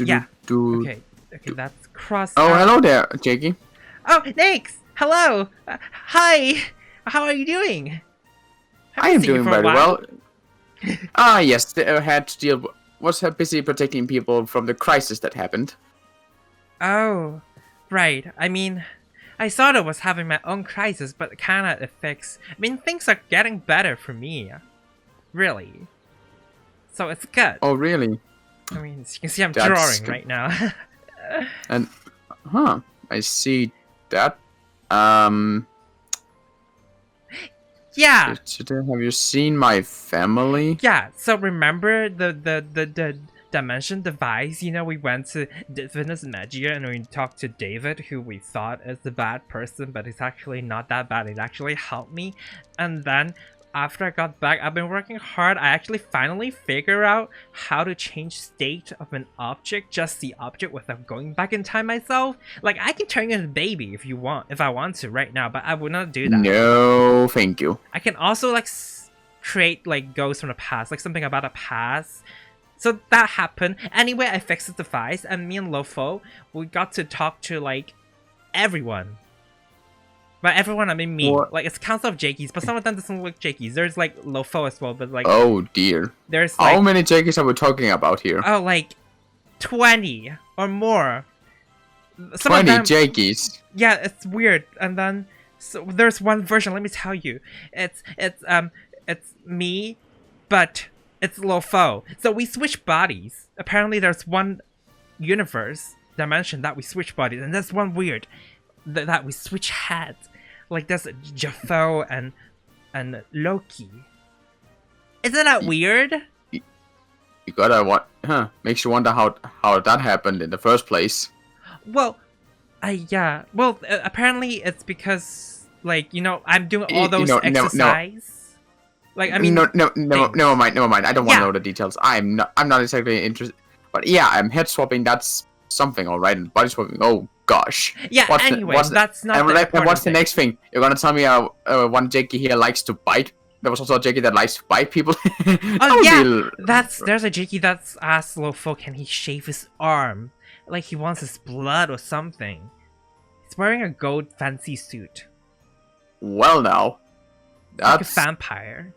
Yeah. Okay, that's cross. Oh, hello there, Jakey. Oh, thanks. Hello. Hi. How are you doing? I am doing very well. Yes, I had to deal. Was busy protecting people from the crisis that happened. Oh, right. I mean, I sort of was having my own crisis, but kind of affects. I mean, things are getting better for me. Really. So it's good. Oh, really? I mean, as you can see, I'm drawing right now. And, I see that. Yeah. Have you seen my family? Yeah. So remember the dimension device? You know, we went to Fitness Magia and we talked to David, who we thought is the bad person, but it's actually not that bad. It actually helped me. And then after I got back, I've been working hard. I actually finally figured out how to change state of an object, just the object, without going back in time myself. Like, I can turn into a baby if I want to right now, but I would not do that. No, thank you. I can also like create like ghosts from the past, like something about the past. So that happened. Anyway, I fixed the device, and me and Lofo, we got to talk to like everyone. By everyone, I mean me. What? Like, it's Council of Jakeys, but some of them doesn't look Jakeys. There's, like, Lofo as well, but, like... Oh, dear. There's, like... How many Jakeys are we talking about here? Oh, like, 20 or more. Some 20 Jakeys? Yeah, it's weird. And then, so there's one version, let me tell you. It's me, but it's Lofo. So we switch bodies. Apparently, there's one dimension that we switch bodies, and that's one weird. That we switch heads. Like there's Jafo and Loki. Isn't that weird? You gotta makes you wonder how that happened in the first place. Well, yeah. Well, apparently it's because like I'm doing all those exercise. Like I mean, never mind. I don't want to know the details. I'm not exactly interested. But yeah, I'm head swapping. That's something, all right. And body swapping. Oh gosh. Yeah. That's not. And what's the next thing? You're gonna tell me one Jakey here likes to bite? There was also a Jakey that likes to bite people. Oh yeah. There's a Jakey that's asked Lofo, can he shave his arm? Like he wants his blood or something. He's wearing a gold fancy suit. Well now. That's like a vampire.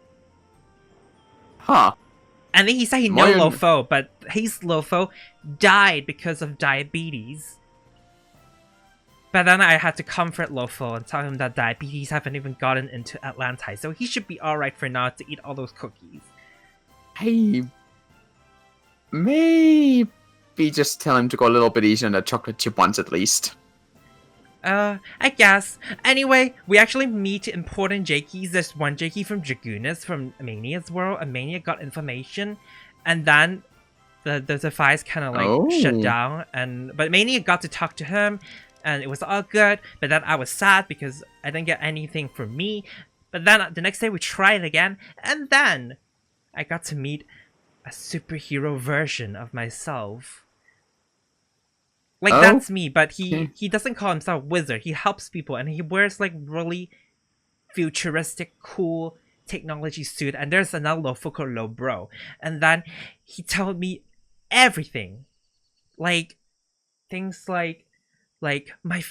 Huh. And then he said he knows Lofo, but his Lofo died because of diabetes. But then I had to comfort Lofo and tell him that diabetes haven't even gotten into Atlantis, so he should be alright for now to eat all those cookies. Hey, maybe just tell him to go a little bit easier on the chocolate chip ones at least. I guess. Anyway, we actually meet important Jakeys. There's one Jakey from Dragoonus from Mania's world, and Mania got information, and then the device kind of like shut down, but Mania got to talk to him, and it was all good, but then I was sad because I didn't get anything from me, but then the next day we tried again, and then I got to meet a superhero version of myself. Like, that's me, but he doesn't call himself wizard. He helps people, and he wears, like, really futuristic, cool technology suit. And there's another Lofo called Lobro. And then he told me everything. Like, things like my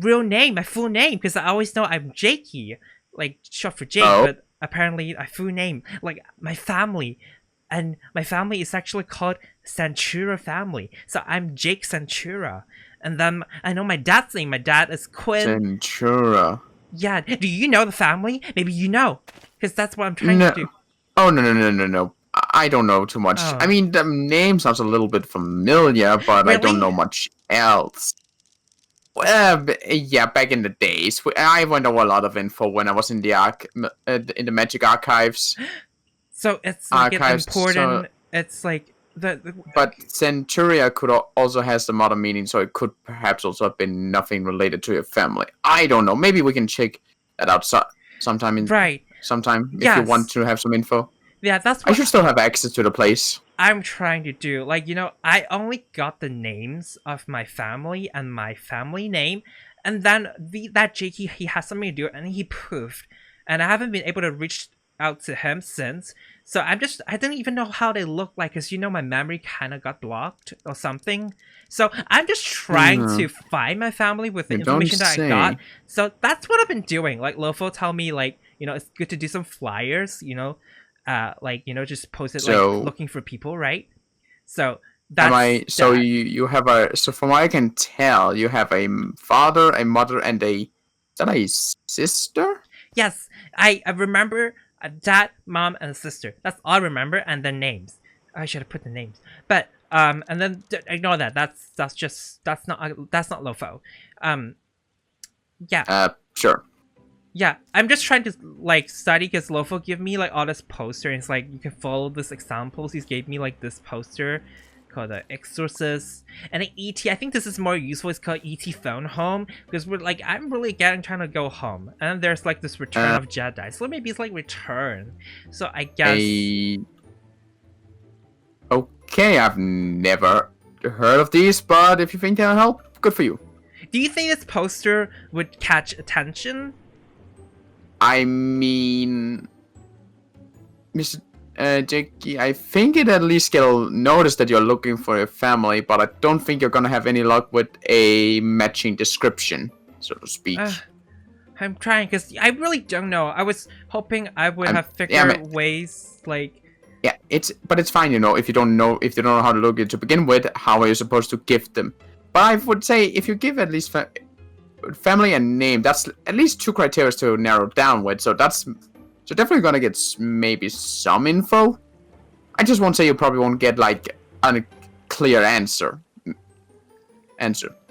real name, my full name. Because I always know I'm Jakey. Like, short for Jake, but apparently my full name. Like, my family. And my family is actually called Sanchura family. So I'm Jake Sanchura. And then I know my dad's name. My dad is Quinn. Centura. Yeah. Do you know the family? Maybe you know, because that's what I'm trying to do. Oh, no. I don't know too much. Oh. I mean, the name sounds a little bit familiar, but Really? I don't know much else. Well, yeah, back in the days, I went over a lot of info when I was in the Magic Archives. So it's like Archives, important. It's like But Centuria could also has some other meaning, so it could perhaps also have been nothing related to your family. I don't know. Maybe we can check that out sometime. Sometime if you want to have some info. Yeah, that's what I should still have access to the place. I'm trying to do. Like, I only got the names of my family and my family name, and then that Jakey, he has something to do, and he proved. And I haven't been able to reach out to him since. So I don't even know how they look like, because my memory kind of got blocked or something. So I'm just trying to find my family with the information that I got. So that's what I've been doing. Like, Lofo told me, like, it's good to do some flyers, just post it, like, looking for people, right? So that's you have so from what I can tell, you have a father, a mother, and is that a sister? Yes, I remember a dad, mom, and a sister. That's all I remember, and the names. I should have put the names, but and then ignore that. That's not Lofo. Yeah. Sure. Yeah, I'm just trying to, like, study, because Lofo give me, like, all this poster, and it's like, you can follow this examples. He's gave me, like, this poster called the Exorcist, and an ET. I think this is more useful. It's called ET Phone Home, because I'm really trying to go home. And then there's, like, this Return of Jedi, so maybe it's like Return. So I guess. Okay, I've never heard of these, but if you think they'll help, good for you. Do you think this poster would catch attention? I mean, Mr. Jakey, I think it at least will notice that you're looking for a family, but I don't think you're gonna have any luck with a matching description, so to speak. I'm trying, because I really don't know. I was hoping I would have figured ways, like... Yeah, but it's fine, if you don't know how to look it to begin with, how are you supposed to gift them? But I would say, if you give at least family and name, that's at least 2 criteria to narrow down with, so definitely gonna get maybe some info. I just won't say you probably won't get, like, a clear answer.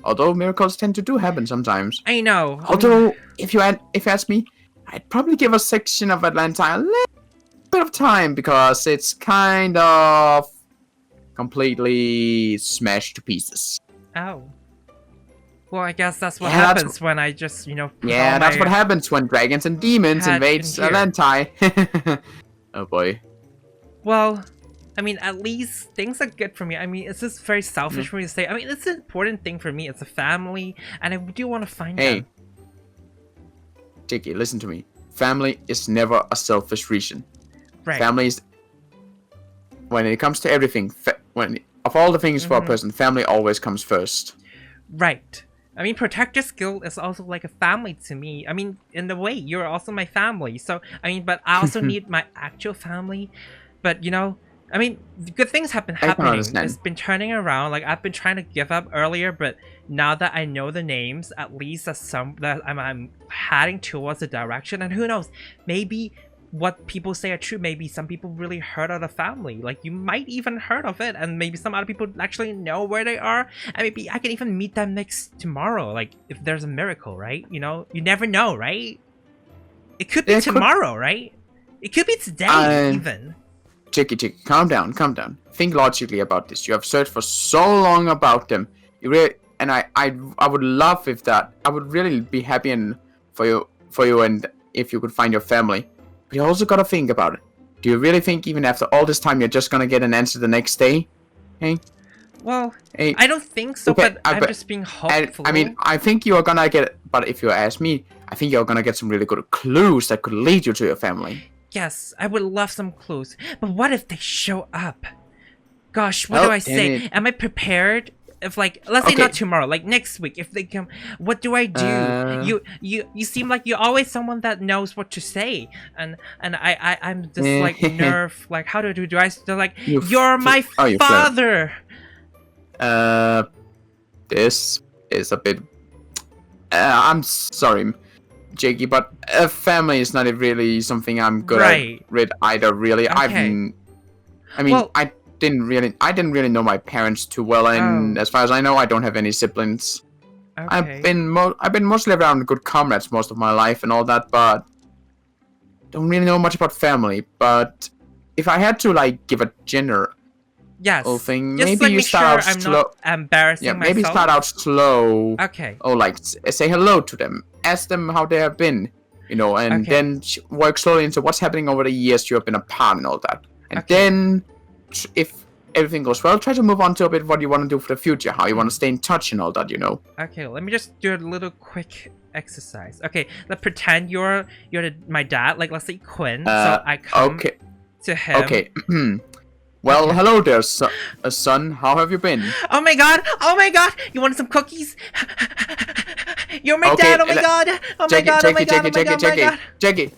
Although miracles tend to happen sometimes. I know. Although, if you ask me, I'd probably give a section of Atlanta a little bit of time, because it's kind of completely smashed to pieces. Oh. Well, I guess that's what happens when I just, Yeah, that's what happens when dragons and demons invade Atlanta. Oh boy. Well, I mean, at least things are good for me. I mean, it's just very selfish for me to say. I mean, it's an important thing for me. It's a family, and I do want to find them. Hey, Jakey, listen to me. Family is never a selfish reason. Right. Family is, when it comes to everything, of all the things for a person, family always comes first. Right. I mean, Protector's Guild is also like a family to me. I mean, in the way, you're also my family. So, I mean, but I also need my actual family. But, I mean, good things have been happening. It's been turning around. Like, I've been trying to give up earlier, but now that I know the names, at least that I'm heading towards the direction. And who knows, maybe what people say are true. Maybe some people really heard of the family. Like, you might even heard of it, and maybe some other people actually know where they are, and maybe I can even meet them tomorrow. Like, if there's a miracle, right? You never know, right? It could be tomorrow, right? It could be today, even. Jakey, calm down. Think logically about this. You have searched for so long about them. And I would love if that. I would really be happy for you, and if you could find your family. But you also gotta think about it. Do you really think even after all this time you're just gonna get an answer the next day? Hey? Well, hey. I don't think so, okay, but I'm just being hopeful. I mean, I think you are gonna get, but if you ask me, I think you're gonna get some really good clues that could lead you to your family. Yes, I would love some clues. But what if they show up? Gosh, what do I say? Am I prepared? If, like, let's say not tomorrow, like next week, if they come, what do I do? You seem like you're always someone that knows what to say, and I'm just like nerve. Like, how do I still like? You're my father. This is a bit. I'm sorry, Jakey, but family is not really something I'm good at either. Really, Okay. I didn't really know my parents too well, and as far as I know, I don't have any siblings. Okay. I've been mostly around good comrades most of my life and all that, but don't really know much about family. But if I had to like give a general thing, just maybe you start out slow. Not embarrassing myself. Maybe start out slow. Okay. Or like say hello to them, ask them how they have been, and then work slowly into what's happening over the years you have been apart and all that. And then, if everything goes well, try to move on to a bit what you want to do for the future, how you want to stay in touch and all that, Okay, let me just do a little quick exercise. Okay, let's pretend you're my dad, like let's say Quinn, so I come to him. Okay. Well, hello there, son. How have you been? Oh my god! You want some cookies? You're my dad! Oh my god! Oh my god! Oh my god! Oh my god! Jackie.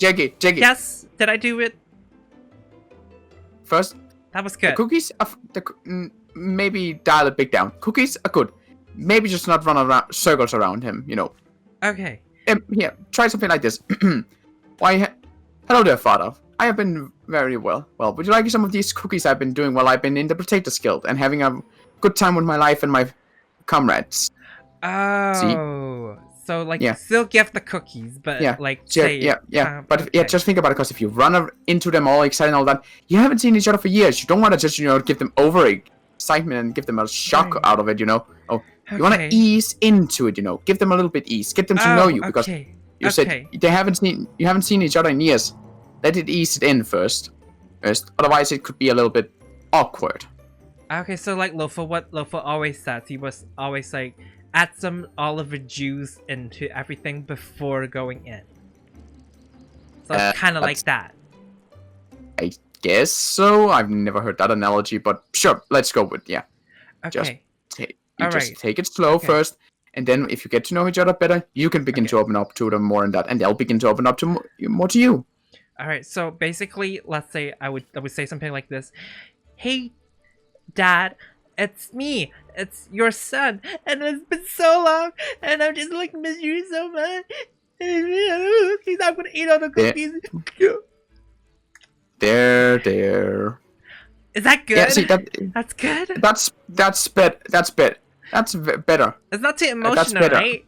Yes, did I do it? First, that was good. The cookies, maybe dial it big down. Cookies are good. Maybe just not run around circles around him, Okay. Here, try something like this. Hello there, father. I have been very well. Well, would you like some of these cookies I've been doing while I've been in the Potatoes Guild and having a good time with my life and my comrades? Oh. See? So, like, still give the cookies, but, like, say... But, just think about it, because if you run into them all excited and all that, you haven't seen each other for years. You don't want to just, give them excitement and give them a shock out of it, Oh, you want to ease into it, Give them a little bit ease. Get them to know you, because you said you haven't seen each other in years. Let it ease it in first. Otherwise, it could be a little bit awkward. Okay, so, like, what Lofa always says, he was always, like... add some olive juice into everything before going in. So it's kind of like that. I guess so. I've never heard that analogy, but sure, let's go with Okay. Just take it slow first, and then if you get to know each other better, you can begin to open up to them more and that, and they'll begin to open up to more to you. All right. So basically, let's say I would say something like this: "Hey, Dad. It's me. It's your son. And it's been so long. And I'm just like miss you so much. I'm gonna eat all the cookies." There. Is that good? Yeah, see, that's good. That's better. It's not too emotional, right?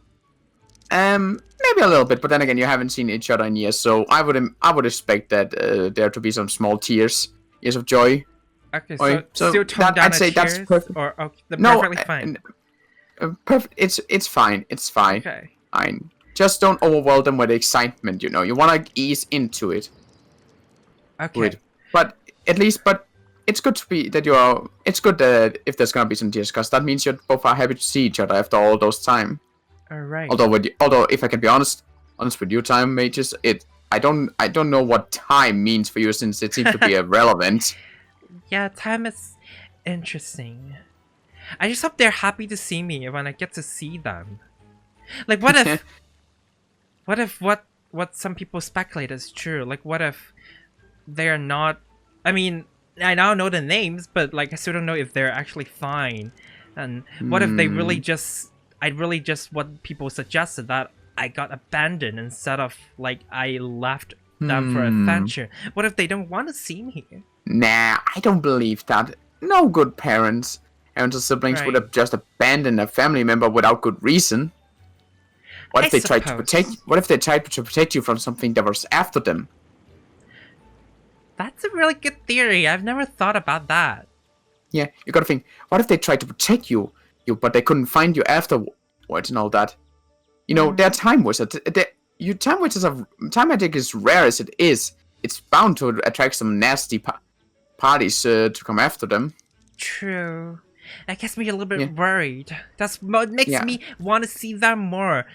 Maybe a little bit, but then again, you haven't seen each other in years, so I would expect that there to be some small tears of joy. Okay, so still tone down I'd say tears, that's perfect. Or perfectly fine. Perfect. It's fine. It's fine. Okay. Fine. Just don't overwhelm them with excitement. You want to ease into it. Okay. But it's good to be that you're. It's good that if there's gonna be some tears, because that means you both are happy to see each other after all those time. All right. Although if I can be honest with you, time mages, I don't know what time means for you, since it seems to be irrelevant. Yeah, time is interesting. I just hope they're happy to see me when I get to see them. Like, what if what some people speculate is true? Like, what if they're not? I mean, I now know the names, but like I still don't know if they're actually fine. And what if they really just? I really just what people suggested, that I got abandoned instead of like I left them for adventure. What if they don't want to see me? Nah, I don't believe that. No good parents and siblings would have just abandoned a family member without good reason. What if they tried to protect you from something that was after them? That's a really good theory. I've never thought about that. Yeah, you gotta think. What if they tried to protect you, but they couldn't find you afterwards and all that? They're time wizards. Time magic is rare as it is. It's bound to attract some nasty parties to come after them. True. That gets me a little bit worried. That's what makes me want to see them more.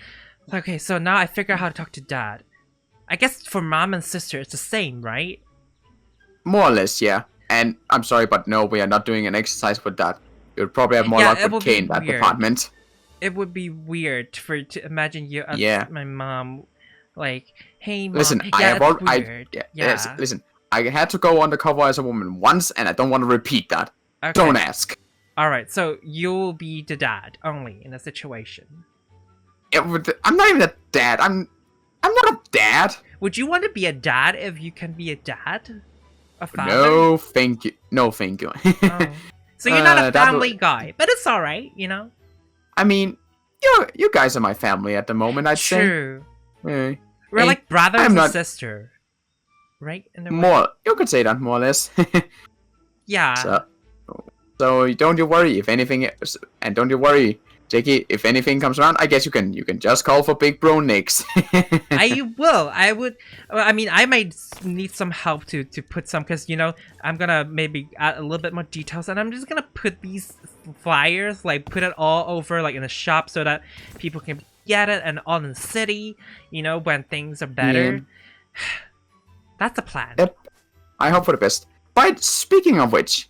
Okay, so now I figure out how to talk to Dad. I guess for Mom and Sister, it's the same, right? More or less, yeah. And I'm sorry, but no, we are not doing an exercise with that. You would probably have more luck with Kay in that department. It would be weird to imagine you as my mom, like, "Hey, Mom." Listen, listen, I had to go undercover as a woman once, and I don't want to repeat that. Okay. Don't ask. Alright, so you'll be the dad only in a situation. I'm not even a dad. I'm not a dad. Would you want to be a dad if you can be a dad? A father? No, thank you. No, thank you. Oh. So you're not a family guy, but it's alright, you know? I mean, you guys are my family at the moment, I'd say. True. Yeah. We're Hey, like brothers I'm and not- sister. Right? In a way. More, you could say that more or less. Yeah. So don't you worry if anything, and don't you worry, Jakey. If anything comes around, I guess you can just call for Big Bro Nix. I will. I would. Well, I mean, I might need some help to put some, because you know I'm gonna maybe add a little bit more details, and I'm just gonna put these flyers, like put it all over, like in the shop, so that people can get it, and all in the city. You know, when things are better. Yeah. That's a plan. Yep. I hope for the best. But speaking of which,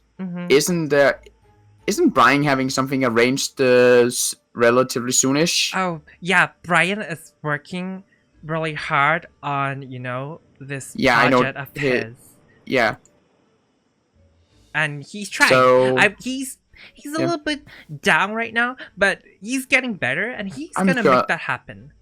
isn't Brian having something arranged relatively soonish? Oh yeah, Brian is working really hard on this Yeah, project I know. of his. Yeah. And he's trying. So He's a little bit down right now, but he's getting better, and he's I'm gonna sure- make that happen.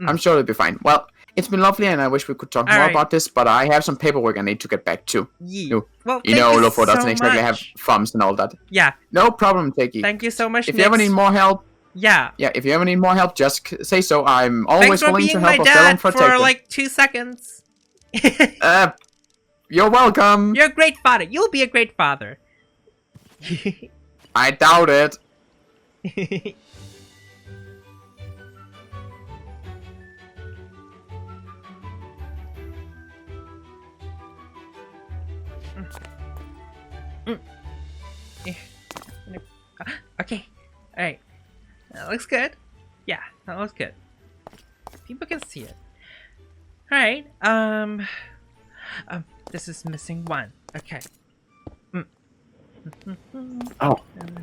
I'm sure it'll be fine. Well, it's been lovely, and I wish we could talk more Alright. about this, but I have some paperwork I need to get back to. Yeah. Well, You thank know, you Lofo doesn't so exactly have much. thumbs and all that. Yeah. No problem, Jakey. Thank you so much. If you ever Nix. need more help, Yeah. if you ever need more help, just say so. I'm always Thanks for willing being to my help or fill in dad for for taking. like 2 seconds. You're welcome. You're a great father. You'll be a great father. I doubt it. Okay. Alright. That looks good. Yeah, that looks good. People can see it. Alright, this is missing one. Okay. Oh,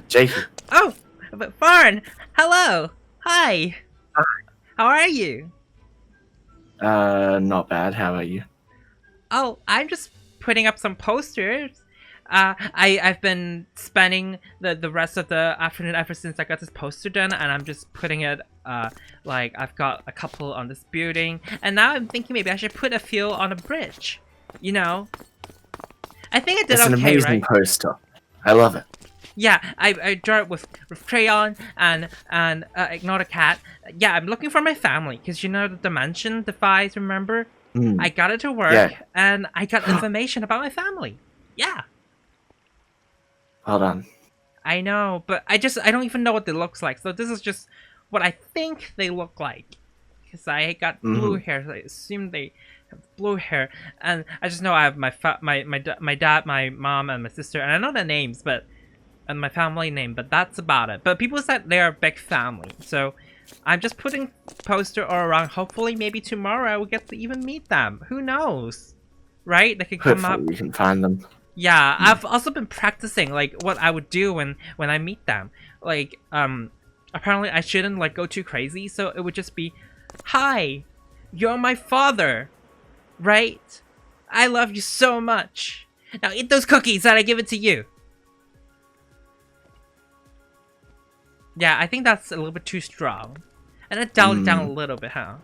Jakey. Oh! But Farn! Hello! Hi! How are you? Not bad. How about you? Oh, I'm just putting up some posters. I've been spending the rest of the afternoon ever since I got this poster done, and I'm just putting it, like, I've got a couple on this building, and now I'm thinking maybe I should put a few on a bridge. You know? I think I did It's an okay, amazing right? poster. I love it. Yeah, I drew it with crayon and ignore the cat. Yeah, I'm looking for my family, because you know the dimension defies, remember? I got it to work, Yeah. and I got information about my family. Yeah. Well done. I know, but I don't even know what they looks like. So this is just what I think they look like. Because I got blue hair, so I assume they have blue hair. And I just know I have my dad, my mom, and my sister. And I know their names, and my family name, but that's about it. But people said they are a big family. So I'm just putting poster all around. Hopefully, maybe tomorrow I will get to even meet them. Who knows? Right? They could come up. Hopefully we can find them. Yeah, I've also been practicing like what I would do when I meet them. Like, apparently I shouldn't like go too crazy, so it would just be, "Hi, you're my father, right? I love you so much. Now eat those cookies that I give it to you." Yeah, I think that's a little bit too strong. And then dial it down a little bit, huh?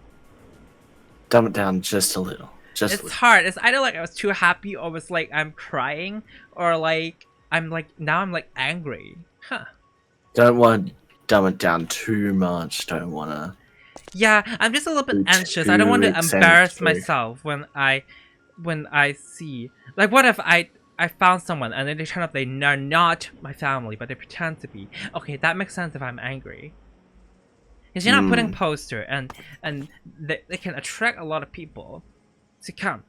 Dumb it down just a little. Just a It's little. hard. It's either like I was too happy or was like I'm crying, or like I'm like now I'm like angry. Huh. Don't want to dumb it down too much. Don't want to. Yeah, I'm just a little bit Too anxious. I don't want to embarrass eccentric. myself when I see, like, what if I found someone and then they turn up they are not my family but they pretend to be. Okay, that makes sense if I'm angry. Because you're not putting poster and they can attract a lot of people to come.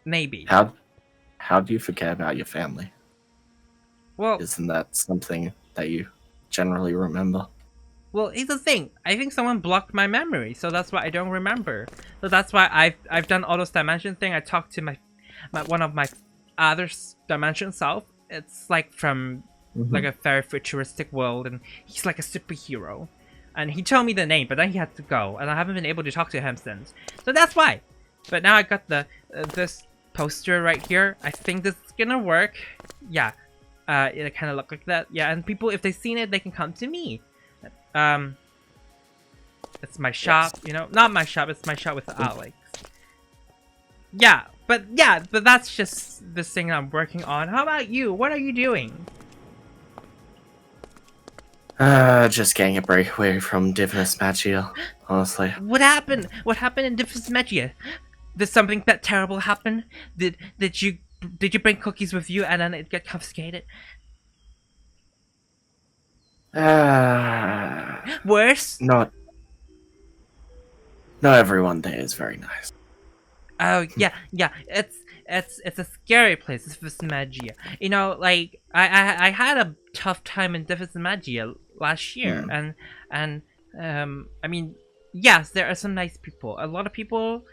Maybe. How do you forget about your family? Well, Isn't that something that you generally remember? Well, here's the thing. I think someone blocked my memory, so that's why I don't remember. So that's why I've done all those dimension thing. I talked to my one of my other dimension self. It's like from like a very futuristic world, and he's like a superhero. And he told me the name, but then he had to go, and I haven't been able to talk to him since. So that's why. But now I got the this poster right here. I think this is gonna work. Yeah, it kind of looked like that. Yeah, and people, if they've seen it, they can come to me. It's my shop, you know, not my shop. It's my shop with Alex. Yeah, but that's just this thing I'm working on. How about you? What are you doing? Just getting a break away from Divinus Magia, honestly. What happened? What happened in Divinus Magia? Did something that terrible happen? Did you bring cookies with you and then it get confiscated? Worse? Not everyone there is very nice. Oh yeah. It's a scary place. It's Divinus Magia. You know, like I had a tough time in Divinus Magia last year, and I mean, yes, there are some nice people. A lot of people,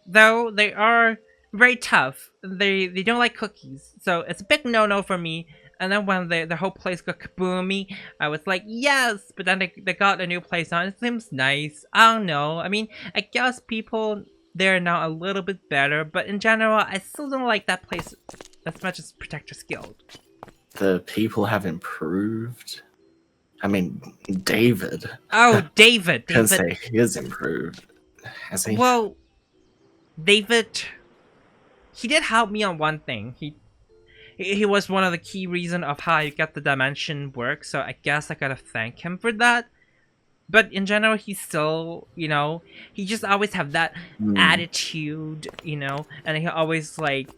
though, they are very tough. They don't like cookies, so it's a big no for me. And then when the whole place got kaboomy, I was like, yes! But then they got a new place on. It seems nice. I don't know. I mean, I guess people there are now a little bit better. But in general, I still don't like that place as much as Protector's Guild. The people have improved. I mean, David. Oh, David! Can say he has improved. Has he? Well, David, he did help me on one thing. He was one of the key reasons of how I got the dimension work, so I guess I gotta thank him for that. But in general, he's still, you know, he just always have that attitude, you know, and he always like,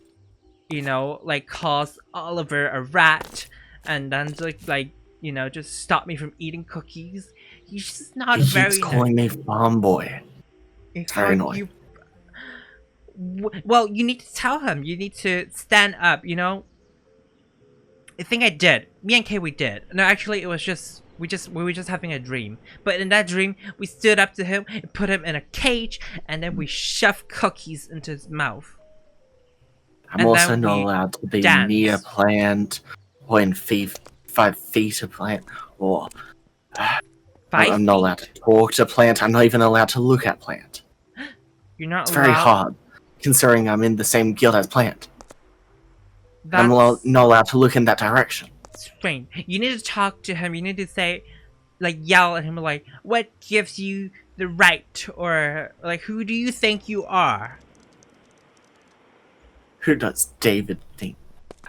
you know, like calls Oliver a rat, and then like you know, just stop me from eating cookies. He's just not he very keeps calling me farm boy. It's very annoying. Well, you need to tell him. You need to stand up, you know. I think I did. Me and Kay, we did. No, actually, it was just we were just having a dream. But in that dream, we stood up to him, put him in a cage, and then we shoved cookies into his mouth. I'm also not allowed to be near a plant, or in 5 feet of plant, or I'm not allowed to talk to plant. I'm not even allowed to look at plant. You're not. It's very hard, considering I'm in the same guild as plant. I'm not allowed to look in that direction. Strange. You need to talk to him. You need to say, like, yell at him, like, what gives you the right? Or, like, who do you think you are? Who does David think?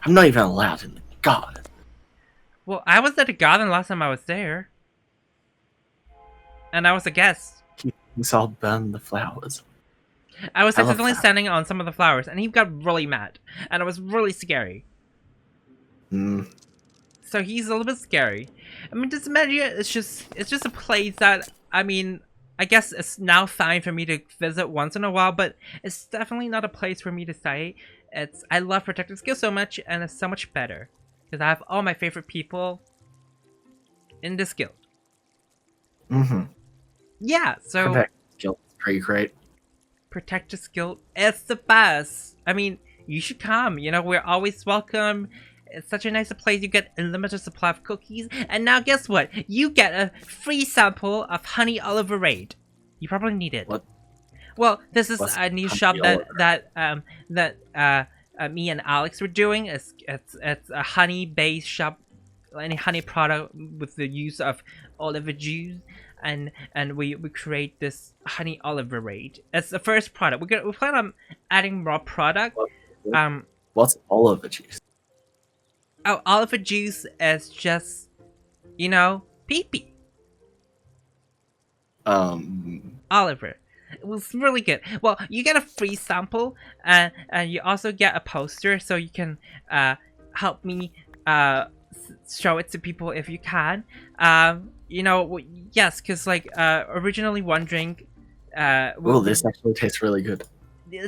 I'm not even allowed in the garden. Well, I was at the garden last time I was there. And I was a guest. He thinks I'll burn the flowers. I was accidentally standing on some of the flowers, and he got really mad, and it was really scary. So he's a little bit scary. I mean, this Magia is just a place that, I mean, I guess it's now fine for me to visit once in a while, but it's definitely not a place for me to stay. I love Protector's Guild so much, and it's so much better because I have all my favorite people in this guild. Yeah, so Protector's Guild is pretty great. Protector's Guild is the best. I mean, you should come. You know, we're always welcome. It's such a nice place. You get a limited supply of cookies. And now guess what? You get a free sample of Honey Oliver Raid. You probably need it. What? Well, this is a new shop that me and Alex were doing. It's a honey-based shop. Any honey product with the use of olive juice. And we create this Honey Oliver Raid. It's the first product. We plan on adding more product. What's oliver juice? Oh, oliver juice is just, you know, pee-pee. Oliver. It was really good. Well, you get a free sample, and you also get a poster, so you can help me show it to people if you can. You know, yes, because like originally wondering. Well, this actually tastes really good.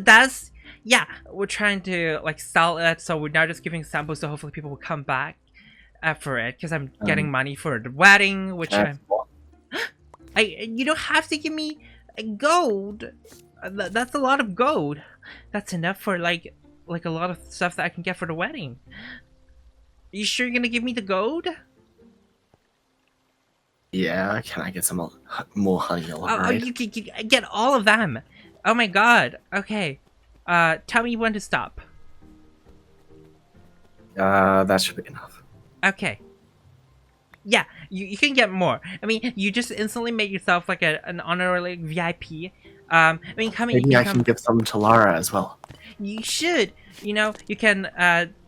That's yeah. We're trying to like sell it, so we're now just giving samples, so hopefully people will come back for it. Because I'm getting money for the wedding, which you don't have to give me gold. That's a lot of gold. That's enough for like a lot of stuff that I can get for the wedding. You sure you're gonna give me the gold? Yeah, can I get some more honey oliver? Oh, you can get all of them. Oh my god. Okay. Tell me when to stop. That should be enough. Okay. Yeah, you can get more. I mean, you just instantly made yourself like an honorary VIP. I mean, Maybe I can give some to Lara as well. You should. You know, you can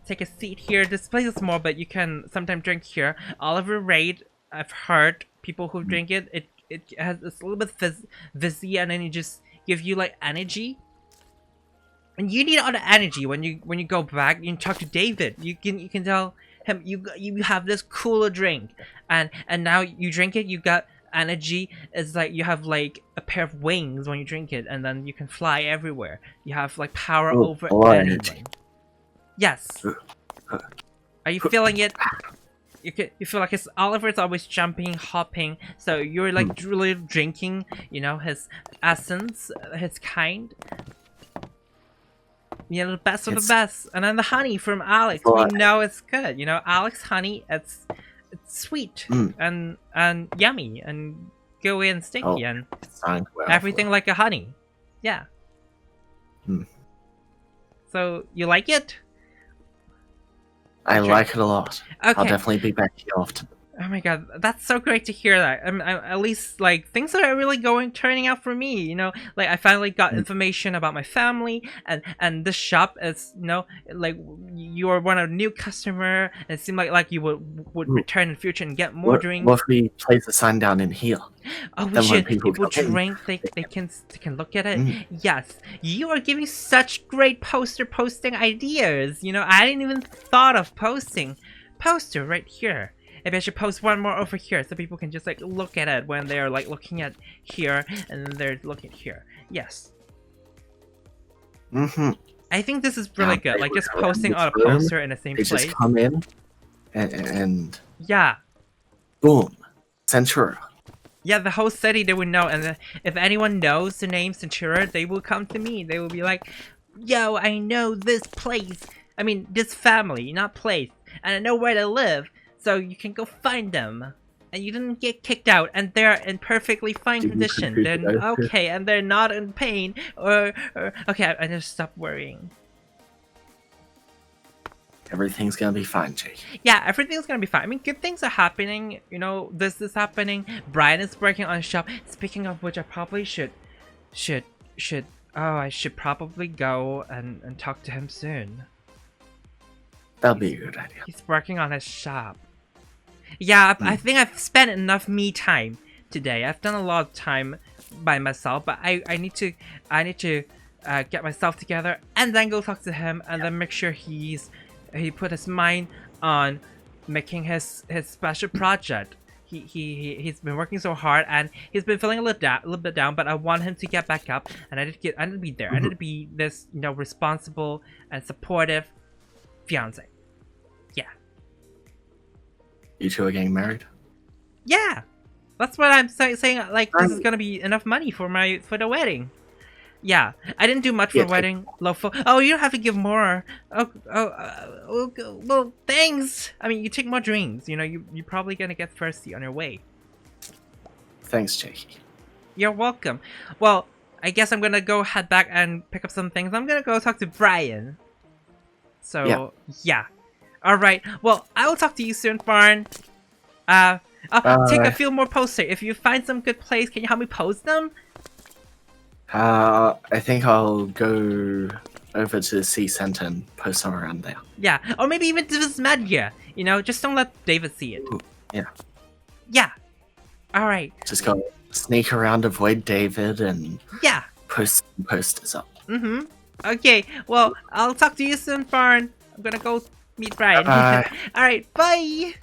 take a seat here. This place is small, but you can sometimes drink here. Oliver Raid, I've heard people who drink it. It has it's a little bit fizzy, and then it just gives you like energy. And you need all the energy when you go back. You can talk to David. You can tell him you have this cooler drink, and now you drink it. You got energy. It's like you have like a pair of wings when you drink it, and then you can fly everywhere. You have like power over anyone. Yes. Are you feeling it? You feel like Oliver's always jumping, hopping. So you're like really drinking, you know, his essence, his kind. You know, the best of the best. And then the honey from Alex. We know it's good. You know, Alex honey, it's sweet and yummy and gooey and sticky and everything like a honey. Yeah. So you like it? I like it a lot. Okay. I'll definitely be back here often. Oh my god, that's so great to hear that. At least, like, things are really turning out for me, you know? Like, I finally got information about my family, and this shop is, you know, like, you are one of the new customer, and it seemed like you would return in the future and get more drinks. What if we place a sign down in here? Oh, we should. People drink, they can look at it. Yes, you are giving such great posting ideas. You know, I didn't even thought of posting. Poster right here. Maybe I should post one more over here so people can just like look at it when they're like looking at here and then they're looking here. Yes. I think this is really good. Like just posting on a poster in the same place. Just come in and yeah. Boom. Centura. Yeah, the whole city they would know, and if anyone knows the name Centura, they will come to me. They will be like, "Yo, I know this place. I mean, this family, not place, and I know where they live." So you can go find them, and you didn't get kicked out, and they're in perfectly fine condition. They're okay, and they're not in pain, or okay. I just stop worrying. Everything's gonna be fine, Jake. Yeah, everything's gonna be fine. I mean, good things are happening. You know, this is happening. Brian is working on a shop. Speaking of which, I probably should. Oh, I should probably go and talk to him soon. That'll be a good idea. He's working on his shop. Yeah, I think I've spent enough me time today. I've done a lot of time by myself, but I need to get myself together and then go talk to him and then make sure he put his mind on making his special project. He's been working so hard and he's been feeling a little bit down, but I want him to get back up, and I need to be there. I need to be this, you know, responsible and supportive fiance. Yeah. You two are getting married? Yeah, that's what I'm saying. Like, this is gonna be enough money for the wedding. Yeah, I didn't do much for wedding. Oh, you don't have to give more. Well, thanks. I mean, you take more drinks. You know, you're probably gonna get thirsty on your way. Thanks, Jakey. You're welcome. Well, I guess I'm gonna go head back and pick up some things. I'm gonna go talk to Brian. So yeah. All right. Well, I will talk to you soon, Farn. I'll take a few more posters. If you find some good place, can you help me post them? I think I'll go over to the C Center and post some around there. Yeah, or maybe even to this media. You know, just don't let David see it. Ooh, yeah. Yeah. All right. Just go sneak around, avoid David, and yeah, post some posters up. Okay. Well, I'll talk to you soon, Farn. I'm gonna go meet Brian. All right. Bye.